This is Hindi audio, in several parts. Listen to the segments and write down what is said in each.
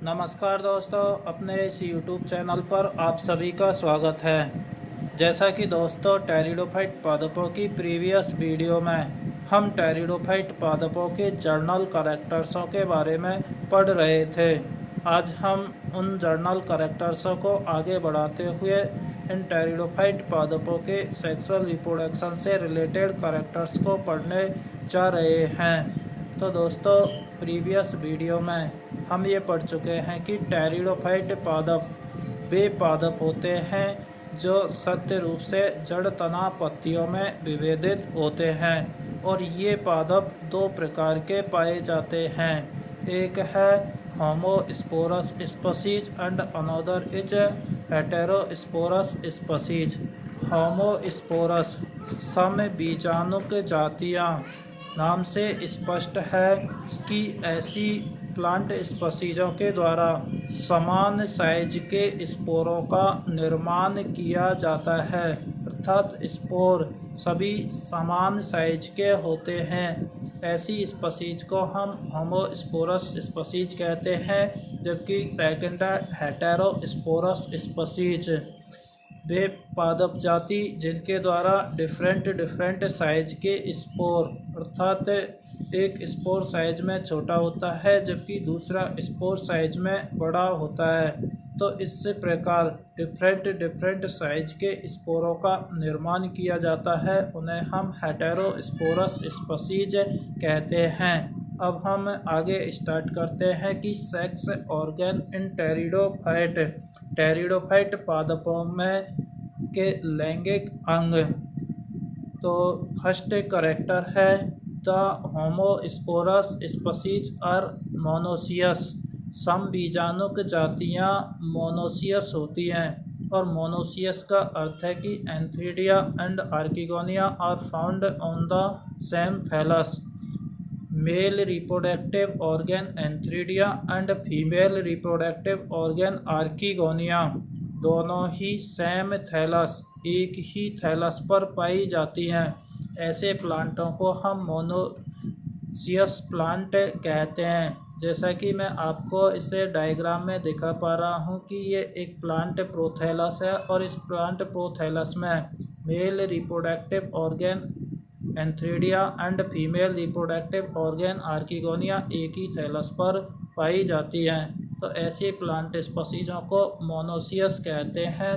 नमस्कार दोस्तों, अपने इस YouTube चैनल पर आप सभी का स्वागत है। जैसा कि दोस्तों टेरिडोफाइट पादपों की प्रीवियस वीडियो में हम टेरिडोफाइट पादपों के जर्नल कैरेक्टर्सों के बारे में पढ़ रहे थे। आज हम उन जर्नल कैरेक्टर्सों को आगे बढ़ाते हुए इन टेरिडोफाइट पादपों के सेक्सुअल रिप्रोडक्शन से रिलेटेड कैरेक्टर्स को पढ़ने जा रहे हैं। तो दोस्तों प्रीवियस वीडियो में हम ये पढ़ चुके हैं कि टेरिडोफाइट पादप वे पादप होते हैं जो सत्य रूप से जड़ तना पत्तियों में विभेदित होते हैं और ये पादप दो प्रकार के पाए जाते हैं। एक है homosporous species and another is heterosporous species. Homosporous समबीजाणुक जातियाँ नाम से स्पष्ट है कि ऐसी प्लांट स्पीशीज़ों के द्वारा समान साइज के स्पोरों का निर्माण किया जाता है, अर्थात स्पोर सभी समान साइज के होते हैं। ऐसी स्पीशीज़ को हम होमोस्पोरस स्पीशीज़ कहते हैं, जबकि सेकंड है हेटेरोस्पोरस स्पीशीज़। वे पादप जाति जिनके द्वारा डिफरेंट साइज के स्पोर, अर्थात एक स्पोर साइज में छोटा होता है जबकि दूसरा स्पोर साइज में बड़ा होता है, तो इस प्रकार डिफरेंट साइज के स्पोरों का निर्माण किया जाता है, उन्हें हम हेटेरोस्पोरस स्पीशीज कहते हैं। अब हम आगे स्टार्ट करते हैं कि सेक्स ऑर्गन इन टेरिडोफाइट पादपों में के लैंगिक अंग। तो फर्स्ट कैरेक्टर है the homosporous species are monoecious. समबीजाणुक जातियाँ मोनोसियस होती हैं और मोनोसियस का अर्थ है कि antheridia and archegonia are found on the same thallus. Male reproductive organ antheridia and female reproductive organ archegonia दोनों ही सेम थैलस, एक ही थैलस पर पाई जाती हैं। ऐसे प्लांटों को हम मोनोसियस प्लांट कहते हैं। जैसा कि मैं आपको इसे डायग्राम में दिखा पा रहा हूँ कि ये एक प्लांट प्रोथैलस है और इस प्लांट प्रोथैलस में mail reproductive organ antheridia and female reproductive organ archegonia एक ही थैलस पर पाई जाती हैं। तो ऐसी प्लांट स्पीशीज़ों को मोनोसियस कहते हैं।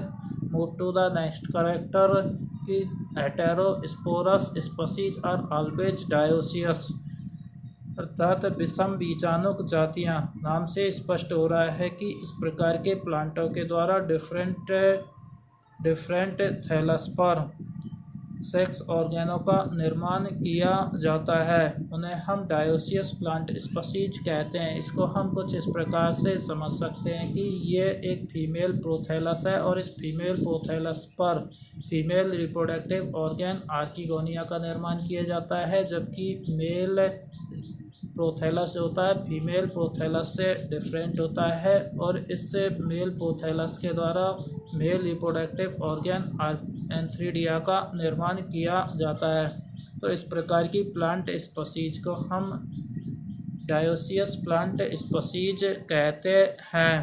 Move to the next character कि heterosporous species are always dioecious, अर्थात विषम बीजाणुक जातियाँ। नाम से स्पष्ट हो रहा है कि इस प्रकार के प्लांटों के द्वारा डिफरेंट थैलस पर सेक्स ऑर्गेनों का निर्माण किया जाता है, उन्हें हम डायोसियस प्लांट स्पीशीज कहते हैं। इसको हम कुछ इस प्रकार से समझ सकते हैं कि ये एक फीमेल प्रोथैलस है और इस फीमेल प्रोथैलस पर फीमेल रिप्रोडक्टिव ऑर्गन आर्किगोनिया का निर्माण किया जाता है, जबकि मेल प्रोथैलस जो होता है फीमेल प्रोथैलस से डिफरेंट होता है और इससे मेल प्रोथैलस के द्वारा मेल रिप्रोडक्टिव ऑर्गन एंथ्रीडिया का निर्माण किया जाता है। तो इस प्रकार की प्लांट स्पीशीज को हम डायोसियस प्लांट स्पीशीज कहते हैं।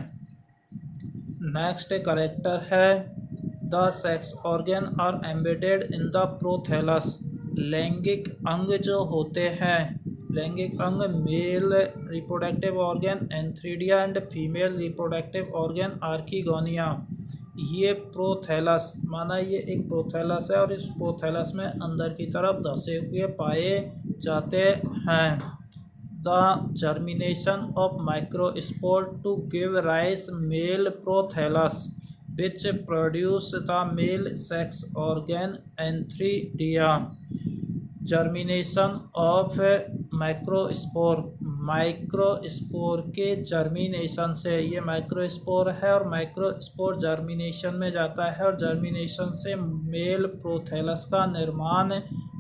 नेक्स्ट कैरेक्टर है the sex organ are embedded in the prothallus. लैंगिक अंग जो होते हैं, लैंगिक अंग male reproductive organ antheridia and female reproductive organ archegonia, ये प्रोथैलस माना ये एक प्रोथैलस है और इस प्रोथैलस में अंदर की तरफ धंसे हुए पाए जाते हैं। The germination of microspore to give rise male prothallus which produce the male sex organ antheridia. Germination of microspore के जर्मिनेशन से, ये माइक्रोस्पोर है और माइक्रोस्पोर जर्मिनेशन में जाता है और जर्मिनेशन से मेल प्रोथैलस का निर्माण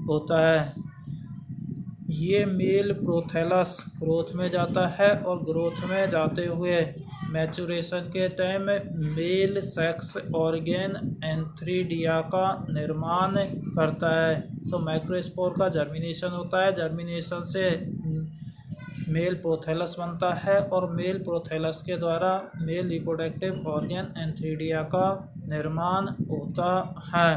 होता है। ये मेल प्रोथैलस ग्रोथ में जाता है और ग्रोथ में जाते हुए मैचुरेशन के time mail sex organ antheridia का निर्माण करता है। तो माइक्रोस्पोर का जर्मिनेशन होता है, जर्मिनेशन से मेल प्रोथैलस बनता है और मेल प्रोथैलस के द्वारा मेल रिप्रोडक्टिव ऑर्गन एंथ्रीडिया का निर्माण होता है।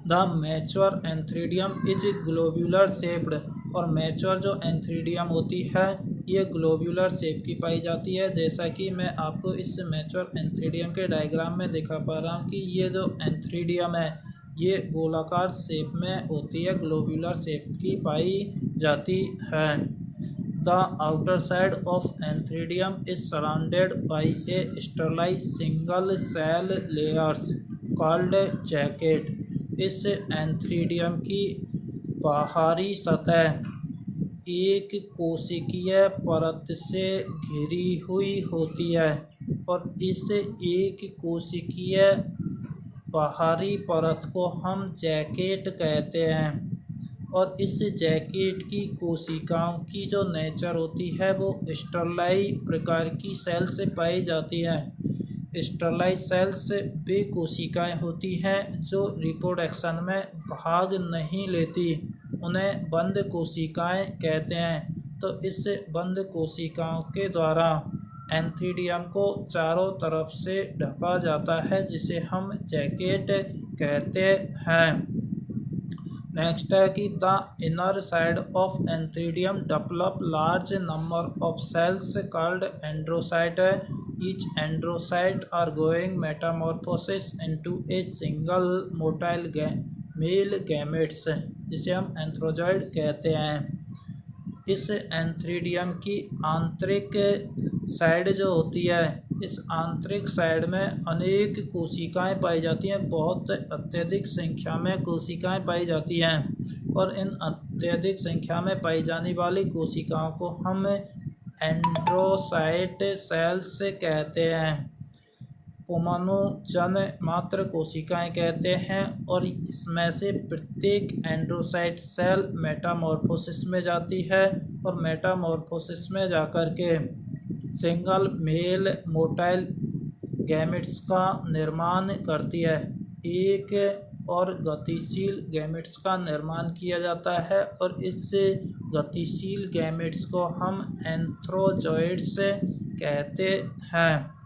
The mature antheridium is globular shaped, और मैच्योर जो एंथ्रीडियम होती है ये ग्लोब्यूलर शेप की पाई जाती है। जैसा कि मैं आपको इस मैच्योर एंथ्रीडियम के डायग्राम में दिखा पा रहा हूँ कि ये जो एंथ्रीडियम है ये गोलाकार शेप में होती है, ग्लोब्यूलर शेप की पाई जाती है। The outer side of antheridium is surrounded by a sterilize single cell layers called jacket. इस एंथ्रीडियम की बाहरी सतह एक कोशिकीय परत से घिरी हुई होती है, और इस एक कोशिकीय बाहरी परत को हम जैकेट कहते हैं। और इस जैकेट की कोशिकाओं की जो नेचर होती है वो स्टरलाई प्रकार की सेल से पाई जाती है। स्टरलाइज सेल्स वे कोशिकाएं होती हैं जो रिप्रोडक्शन में भाग नहीं लेती, उन्हें बंद कोशिकाएं कहते हैं। तो इस बंद कोशिकाओं के द्वारा एंथ्रीडियम को चारों तरफ से ढका जाता है, जिसे हम जैकेट कहते हैं। नेक्स्ट है कि the inner side of antheridium develop large number of cells called androcyte. Each androcyte are going metamorphosis into a single motile male gametes, जिसे हम एंथ्रोजॉइड कहते हैं। इस एंथ्रीडियम की आंतरिक साइड जो होती है, इस आंतरिक साइड में अनेक कोशिकाएं पाई जाती हैं, बहुत अत्यधिक संख्या में कोशिकाएं पाई जाती हैं। और इन अत्यधिक संख्या में पाई जाने वाली कोशिकाओं को हम एंड्रोसाइट सेल्स कहते हैं, पुमानुजन मात्र कोशिकाएं कहते हैं। और इसमें से प्रत्येक एंड्रोसाइट सेल मेटामॉर्फोसिस में जाती है, और मेटामॉर्फोसिस में जाकर के सिंगल मेल मोटाइल गैमेट्स का निर्माण करती है। एक और गतिशील गैमेट्स का निर्माण किया जाता है, और इस गतिशील गैमेट्स को हम एंथ्रोजॉइड्स कहते हैं।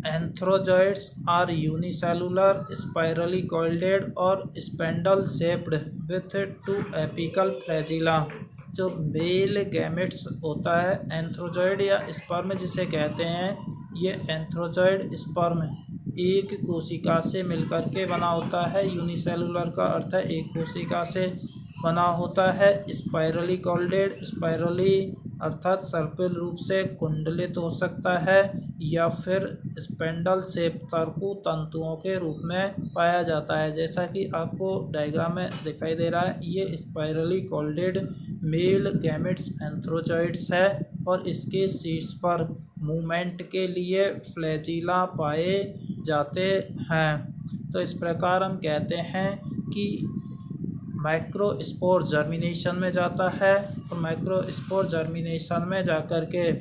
Anthrozoids are unicellular, spirally coiled और spindle shaped with two apical flagella। जो मेल गैमेट्स होता है एंथ्रोजॉइड या स्पर्म जिसे कहते हैं, ये एंथ्रोजॉइड स्पर्म एक कोशिका से मिलकर के बना होता है। यूनिसेलुलर का अर्थ है एक कोशिका से बना होता है। स्पाइरली कॉल्डेड, स्पाइरली अर्थात सर्पिल रूप से कुंडलित हो सकता है, या फिर स्पेंडल शेप तरकु तंतुओं के रूप में पाया जाता है। जैसा कि आपको डायग्राम में दिखाई दे रहा है, ये स्पाइरली कॉल्डेड मेल गैमेट्स एंथ्रोजॉइड्स है, और इसके शीर्ष पर मूवमेंट के लिए फ्लैजिला पाए जाते हैं। तो इस प्रकार हम कहते हैं कि माइक्रोस्पोर जर्मिनेशन में जाता है, और माइक्रोस्पोर जर्मिनेशन में जाकर के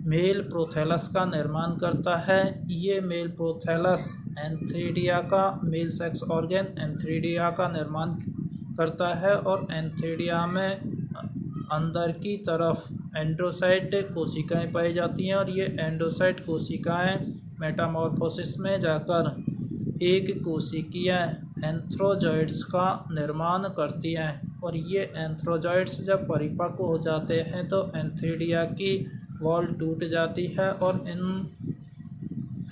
मेल प्रोथैलस का निर्माण करता है। ये मेल प्रोथैलस एंथ्रीडिया का मेल सेक्स ऑर्गन एंथ्रीडिया का निर्माण करता है, और एंथ्रीडिया में अंदर की तरफ एंड्रोसाइट कोशिकाएं पाई जाती हैं, और ये एंड्रोसाइट कोशिकाएं मेटामॉर्फोसिस में जाकर एक कोशिकीय एंथ्रोजॉइड्स का निर्माण करती हैं। और ये एंथ्रोजॉइड्स जब परिपक्व हो जाते हैं तो एंथ्रीडिया की वॉल टूट जाती है, और इन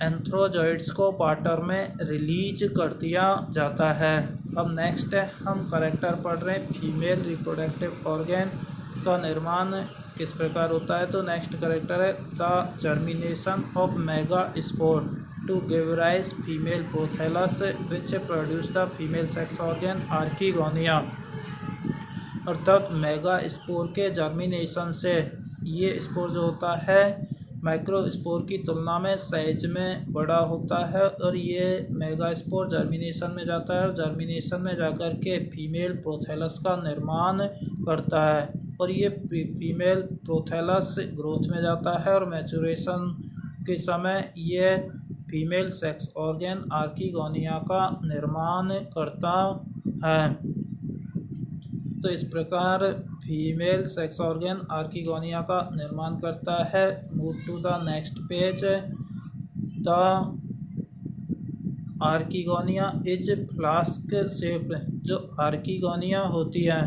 एंथ्रोजॉइड्स को वाटर में रिलीज कर दिया जाता है। अब नेक्स्ट है, हम करेक्टर पढ़ रहे हैं फीमेल रिप्रोडक्टिव ऑर्गन का निर्माण किस प्रकार होता है। तो नेक्स्ट करेक्टर है the germination of megaspore to give rise female prothallus which produce the female sex organ archegonia. अर्थात मेगा स्पोर के जर्मिनेशन से ये स्पोर जो होता है माइक्रोस्पोर की तुलना में साइज में बड़ा होता है, और ये मेगा स्पोर जर्मिनेशन में जाता है, और जर्मिनेशन में जाकर के फीमेल प्रोथैलस का निर्माण करता है। और ये फीमेल प्रोथैलस ग्रोथ में जाता है, और मैचुरेशन के समय ये फीमेल सेक्स ऑर्गन आर्कीगोनिया का निर्माण करता है। तो इस प्रकार फीमेल सेक्स ऑर्गन आर्किगोनिया का निर्माण करता है। Move to the next page. The archegonia is flask shape. जो आर्किगोनिया होती है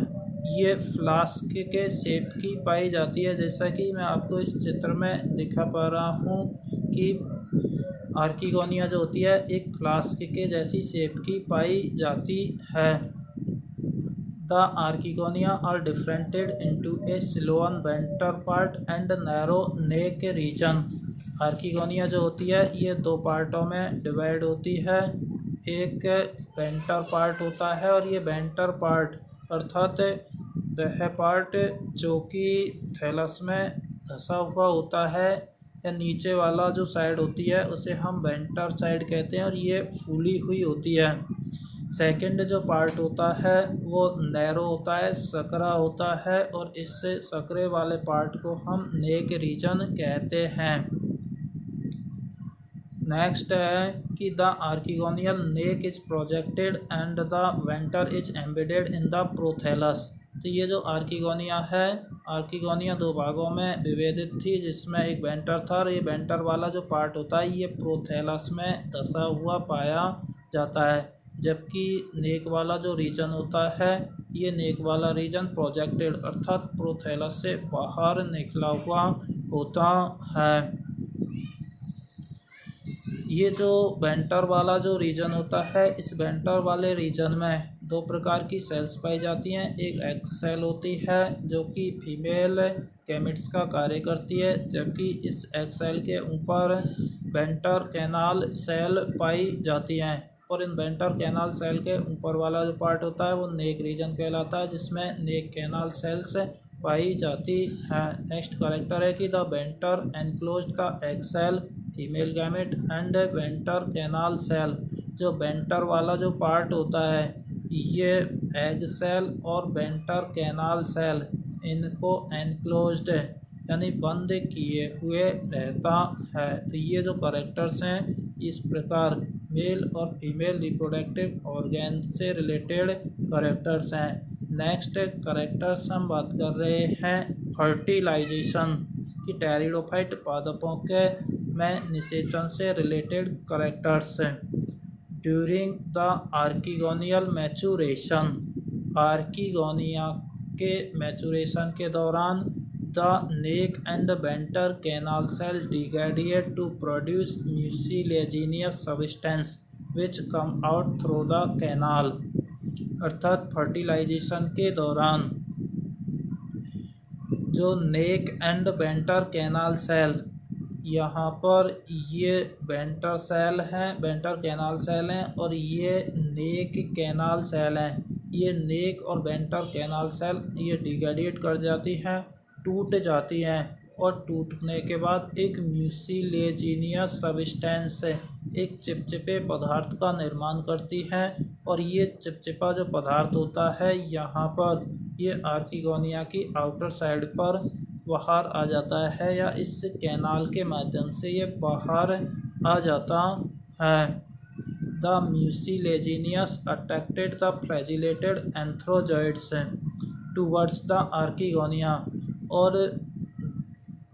ये फ्लास्क के शेप की पाई जाती है। जैसा कि मैं आपको इस चित्र में दिखा पा रहा हूँ कि आर्किगोनिया जो होती है एक फ्लास्क के जैसी शेप की पाई जाती है। The archegonia are differentiated into a swollen venter part and narrow neck region. Archegonia जो होती है ये दो पार्टों में डिवाइड होती है। एक वेंटर पार्ट होता है और ये वेंटर पार्ट अर्थात वह पार्ट जो कि थैलस में धंसा हुआ होता है या नीचे वाला जो साइड होती है उसे हम वेंटर साइड कहते हैं और ये फूली हुई होती है। सेकंड जो पार्ट होता है वो नैरो होता है, सकरा होता है और इससे सकरे वाले पार्ट को हम नेक रीजन कहते हैं। नेक्स्ट है कि the archegonial neck is projected and the venter is embedded in the prothallus. तो ये जो आर्किगोनिया है, आर्किगोनिया दो भागों में विभेदित थी जिसमें एक वेंटर था और ये वेंटर वाला जो पार्ट होता है ये प्रोथैलस में धंसा हुआ पाया जाता है। जबकि नेक वाला जो रीजन होता है ये नेक वाला रीजन प्रोजेक्टेड अर्थात प्रोथैलस से बाहर निकला हुआ होता है। ये जो वेंटर वाला जो रीजन होता है इस वेंटर वाले रीजन में दो प्रकार की सेल्स पाई जाती हैं। एक एग सेल होती है जो कि फीमेल गैमेट्स का कार्य करती है, जबकि इस एग सेल के ऊपर वेंटर कैनाल सेल पाई जाती हैं और इन वेंटर कैनाल सेल के ऊपर वाला जो पार्ट होता है वो नेक रीजन कहलाता है जिसमें नेक कैनाल सेल्स पाई जाती हैं। नेक्स्ट करेक्टर है कि the venter enclose the egg cell female gamete and venter canal cell. जो वेंटर वाला जो पार्ट होता है ये एग सेल और वेंटर कैनाल सेल इनको एनक्लोज्ड यानी बंद किए हुए रहता है। तो ये जो करेक्टर्स हैं इस प्रकार मेल और फीमेल रिप्रोडक्टिव ऑर्गन से रिलेटेड करेक्टर्स हैं। नेक्स्ट करेक्टर्स हम बात कर रहे हैं फर्टिलाइजेशन की टेरिडोफाइट पादपों के में निषेचन से related characters. During the archegonial maturation, archegonia के मैचुरेशन के दौरान the neck and venter canal cell degenerate to produce mucilaginous substance which come out through the canal. अर्थात फर्टिलाइजेशन के दौरान जो neck and venter canal cell, यहाँ पर ये वेंटर सेल हैं, वेंटर कैनाल सेल हैं और ये नेक कैनाल सेल हैं। ये नेक और वेंटर कैनाल सेल ये डिग्रेडेट कर जाती हैं, टूट जाती हैं और टूटने के बाद एक म्यूसिलेजिनियस सब्सटेंस एक चिपचिपे पदार्थ का निर्माण करती हैं और ये चिपचिपा जो पदार्थ होता है यहाँ पर ये आर्किगोनिया की आउटर साइड पर बाहर आ जाता है या इस कैनाल के माध्यम से ये बाहर आ जाता है। The mucilaginous attracted the flagellated antherozoids towards the archegonia. और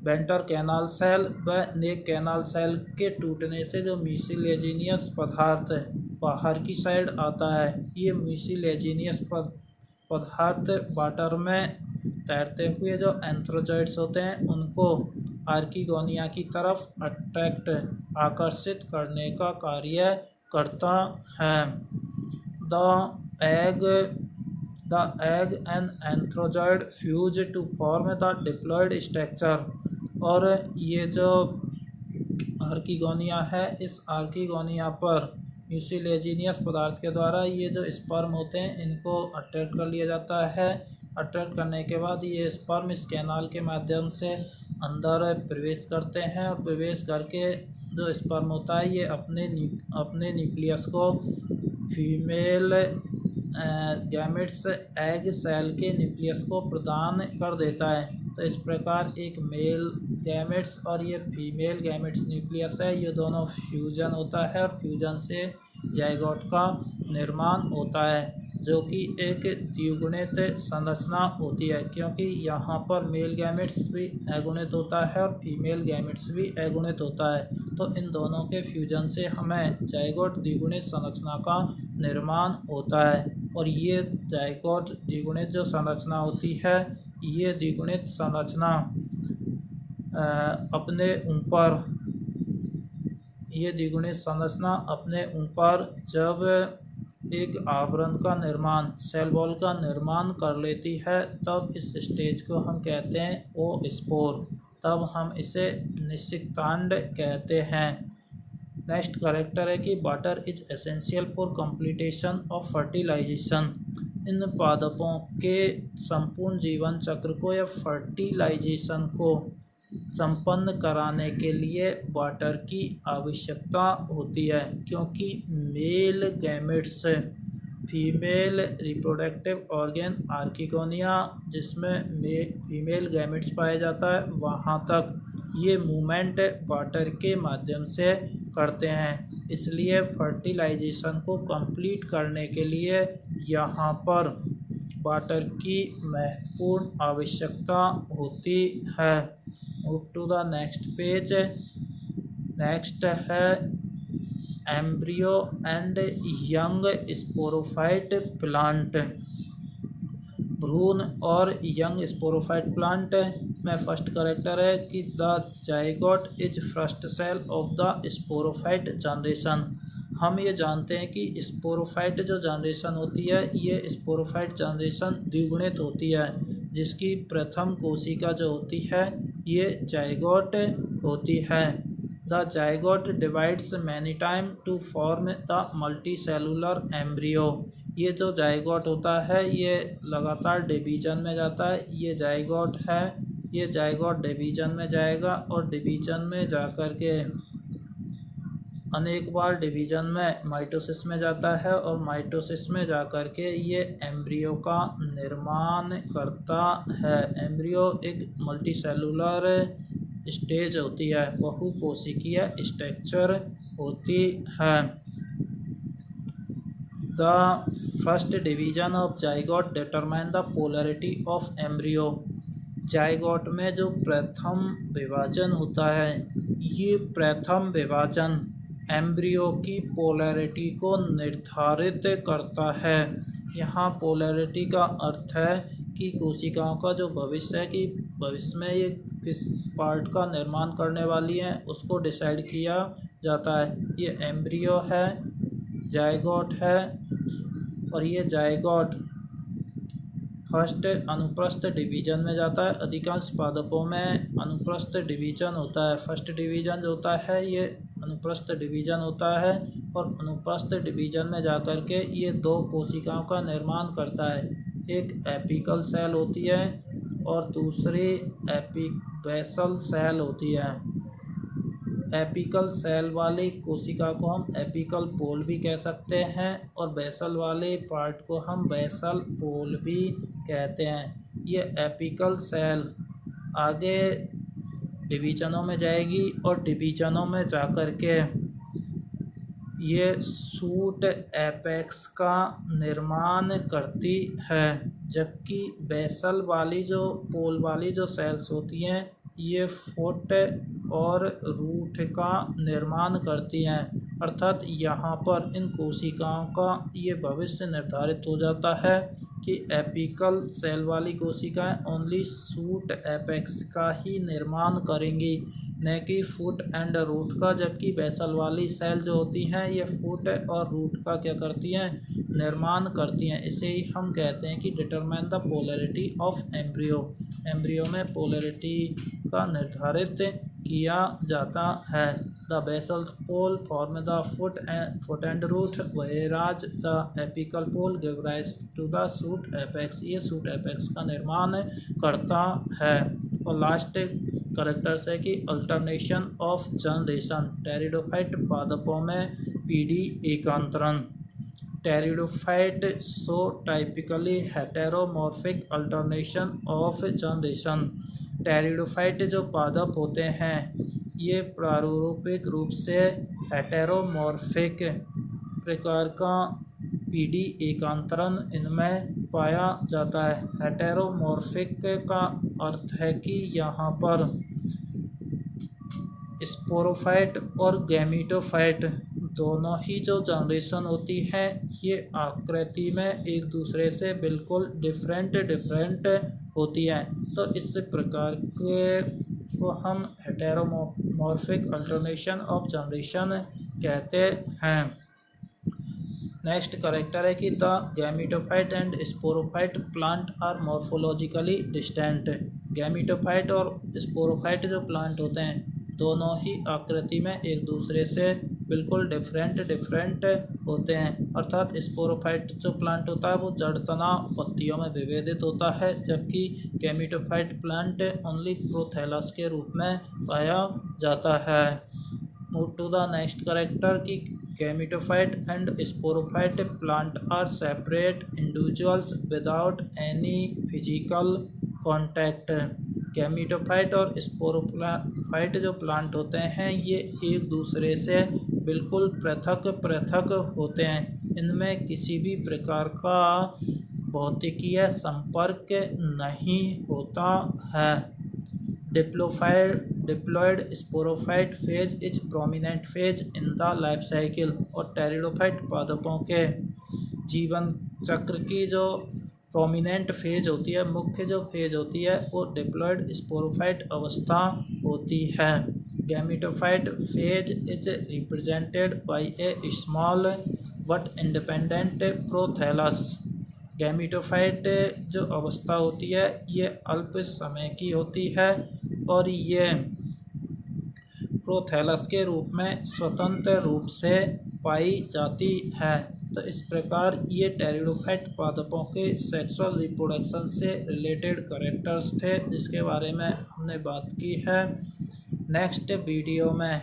वेंटर कैनाल सेल व नेक कैनाल सेल के टूटने से जो म्यूसिलेजिनियस पदार्थ बाहर की साइड आता है, ये म्यूसिलेजिनियस पदार्थ वाटर में तैरते हुए जो एंथ्रोजॉइड्स होते हैं उनको आर्किगोनिया की तरफ अट्रैक्ट आकर्षित करने का कार्य करता है। The egg and antherozoid fuse to form the diploid structure. और ये जो आर्किगोनिया है इस आर्किगोनिया पर म्यूसिलेजिनियस पदार्थ के द्वारा ये जो स्पर्म होते हैं इनको अट्रैक्ट कर लिया जाता है। अट्रैक्ट करने के बाद ये स्पर्म इस कैनाल के माध्यम से अंदर प्रवेश करते हैं और प्रवेश करके जो स्पर्म होता है ये अपने न्यूक्लियस को फीमेल गैमेट्स एग सेल के न्यूक्लियस को प्रदान कर देता है। तो इस प्रकार एक मेल गैमेट्स और ये फीमेल गैमेट्स न्यूक्लियस है, ये दोनों फ्यूजन होता है और फ्यूजन से जाइगोट का निर्माण होता है, जो कि एक द्विगुणित संरचना होती है, क्योंकि यहाँ पर मेल गैमेट्स भी अगुणित होता है और फीमेल गैमेट्स भी अगुणित होता है। तो इन दोनों के फ्यूजन से हमें जाइगोट द्विगुणित संरचना का निर्माण होता है। और ये जाइगोट द्विगुणित जो संरचना होती है, ये द्विगुणित संरचना अपने ऊपर जब एक आवरण का निर्माण, सेल वॉल का निर्माण कर लेती है, तब इस स्टेज को हम कहते हैं ओ स्पोर। तब हम इसे निषिक्तांड कहते हैं। नेक्स्ट करेक्टर है कि water is essential for completion of fertilisation. इन पादपों के संपूर्ण जीवन चक्र को या फर्टिलाइजेशन को संपन्न कराने के लिए वाटर की आवश्यकता होती है, क्योंकि male gametes female reproductive organ archegonia, जिसमें फीमेल गैमेट्स पाया जाता है, वहाँ तक ये मूवमेंट वाटर के माध्यम से करते हैं। इसलिए फर्टिलाइजेशन को कंप्लीट करने के लिए यहाँ पर वाटर की महत्वपूर्ण आवश्यकता होती है। Move to the next page. Next है embryo and young sporophyte plant. भ्रूण और यंग स्पोरोफाइट प्लांट में फर्स्ट करेक्टर है कि the zygote is first cell of the sporophyte generation. हम ये जानते हैं कि स्पोरोफाइट जो जनरेशन होती है, ये स्पोरोफाइट जनरेशन द्विगुणित होती है, जिसकी प्रथम कोशिका जो होती है ये जाइगोट होती है। The zygote divides many time to form the multicellular embryo. ये जो जाइगोट होता है ये लगातार डिवीजन में जाता है। ये जाइगोट है, ये जाइगोट डिवीजन में जाएगा और डिवीजन में जाकर के अनेक बार डिवीजन में माइटोसिस में जाता है और माइटोसिस में जाकर के ये एम्ब्रियो का निर्माण करता है। एम्ब्रियो एक मल्टीसेलुलर स्टेज होती है, बहुकोशिकीय स्ट्रक्चर होती है। The first division of zygote determine the polarity of embryo. Zygote में जो प्रथम विभाजन होता है, ये प्रथम विभाजन एम्ब्रियो की पोलैरिटी को निर्धारित करता है। यहाँ पोलैरिटी का अर्थ है कि कोशिकाओं का जो भविष्य है, कि भविष्य में ये किस पार्ट का निर्माण करने वाली हैं, उसको डिसाइड किया जाता है। ये एम्ब्रियो है, जाइगोट है, और ये जाइगोट फर्स्ट अनुप्रस्थ डिवीजन में जाता है। अधिकांश पादपों में अनुप्रस्थ डिवीजन होता है। फर्स्ट डिवीजन जो होता है ये अनुप्रस्थ डिवीजन होता है, और अनुप्रस्थ डिवीजन में जाकर के ये दो कोशिकाओं का निर्माण करता है। एक एपिकल सेल होती है और दूसरी बेसल सेल होती है। एपिकल सेल वाली कोशिका को हम एपिकल पोल भी कह सकते हैं, और बेसल वाले पार्ट को हम बेसल पोल भी कहते हैं। ये एपिकल सेल आगे डिवीजनों में जाएगी और डिवीजनों में जाकर के ये सूट एपेक्स का निर्माण करती है, जबकि बेसल वाली जो पोल वाली जो सेल्स होती हैं ये फुट और रूट का निर्माण करती हैं। अर्थात यहाँ पर इन कोशिकाओं का ये भविष्य निर्धारित हो जाता है कि एपिकल सेल वाली कोशिकाएं ओनली सूट एपेक्स का ही निर्माण करेंगी, न कि फुट एंड रूट का। जबकि बेसल वाली सेल जो होती हैं ये फुट और रूट का क्या करती हैं, निर्माण करती हैं। इसे ही हम कहते हैं कि determine the polarity of embryo. Embryo में पोलैरिटी का निर्धारित किया जाता है। The basal pole form the foot and root, whereas the apical pole give rise to the shoot apex. ये सूट एपेक्स का निर्माण करता है। और लास्ट करेक्टर्स है कि अल्टरनेशन ऑफ जनरेशन। टेरिडोफाइट पादपों में पीढ़ी एकांतरण। Pteridophyte show typically heteromorphic alternation of generation. Pteridophyte जो पादप होते हैं ये प्रारूपिक रूप से हेटेरोमॉर्फिक प्रकार का पीडी एकांतरण इनमें पाया जाता है। हेटेरोमॉर्फिक का अर्थ है कि यहाँ पर स्पोरोफाइट और गैमीटोफाइट दोनों ही जो जनरेशन होती है ये आकृति में एक दूसरे से बिल्कुल डिफरेंट होती है। तो इस प्रकार के को हम हेटेरोमॉर्फिक अल्टरनेशन ऑफ जनरेशन कहते हैं। नेक्स्ट करेक्टर है कि the gametophyte and sporophyte plant are morphologically distant. Gametophyte और स्पोरोफाइट जो प्लांट होते हैं दोनों ही आकृति में एक दूसरे से बिल्कुल डिफरेंट होते हैं। अर्थात स्पोरोफाइट जो प्लांट होता है वो जड़ तना पत्तियों में विभेदित होता है, जबकि गैमीटोफाइट प्लांट ओनली प्रोथैलस के रूप में पाया जाता है। Move to the next character की gametophyte and sporophyte plant are separate individuals without any physical contact. Gametophyte और स्पोरोफाइट जो प्लांट होते हैं ये एक दूसरे से बिल्कुल पृथक होते हैं। इनमें किसी भी प्रकार का भौतिकीय संपर्क नहीं होता है। Diploid sporophyte phase is prominent phase in the life cycle. और टेरिडोफाइट पादपों के जीवन चक्र की जो प्रोमिनेंट फेज होती है, मुख्य जो फेज होती है वो डिप्लॉयड स्पोरोफाइट अवस्था होती है। Gametophyte phase is represented by A small but independent prothallus. Gametophyte जो अवस्था होती है ये अल्प समय की होती है और ये प्रोथैलस के रूप में स्वतंत्र रूप से पाई जाती है। तो इस प्रकार ये टेरिडोफाइट पादपों के सेक्सुअल रिप्रोडक्शन से रिलेटेड कैरेक्टर्स थे जिसके बारे में हमने बात की है। नेक्स्ट वीडियो में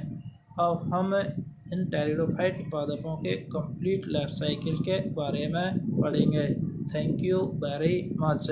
अब हम इन टेरिडोफाइट पादपों के कंप्लीट लाइफ साइकिल के बारे में पढ़ेंगे। Thank you very much.